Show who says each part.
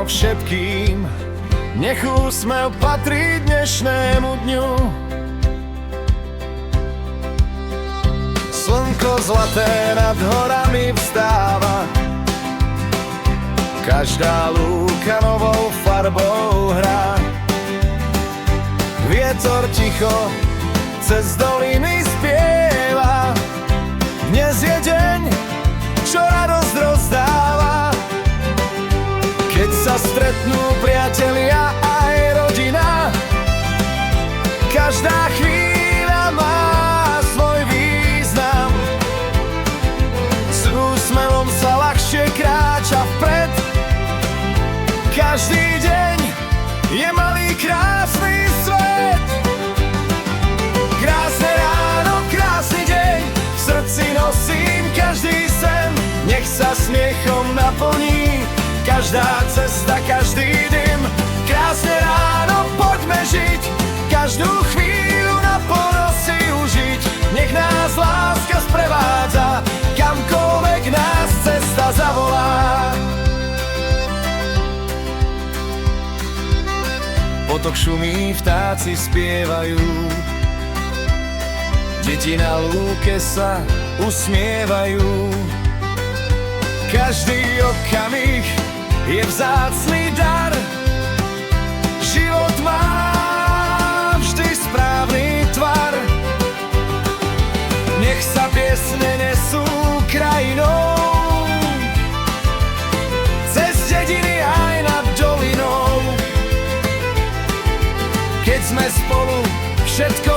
Speaker 1: ráno všetkým, nech úsmev patrí dnešnému dňu. Slnko zlaté nad horami vstáva, každá lúka novou farbou hrá. Vietor ticho cez doliny spieva, dnes je deň, čo radosť rozdáva. Keď sa stretnú priatelia aj rodina, každá chvíľa má svoj význam. S úsmevom sa ľahšie kráča vpred, každý deň je malý krásny svet. Krásne ráno, krásny deň, v srdci nosím každý sen. Nech sa smiechom naplní každá cesta, každý dym. Krásne ráno, poďme žiť, každú chvíľu naplno si užiť. Nech nás láska sprevádza, kamkoľvek nás cesta zavolá. Potok šumí, vtáci spievajú, deti na lúke sa usmievajú. Každý okamih je vzácny dar, život má vždy správny tvar. Nech sa piesne nesú krajinou, cez dediny aj nad dolinou. Keď sme spolu, všetko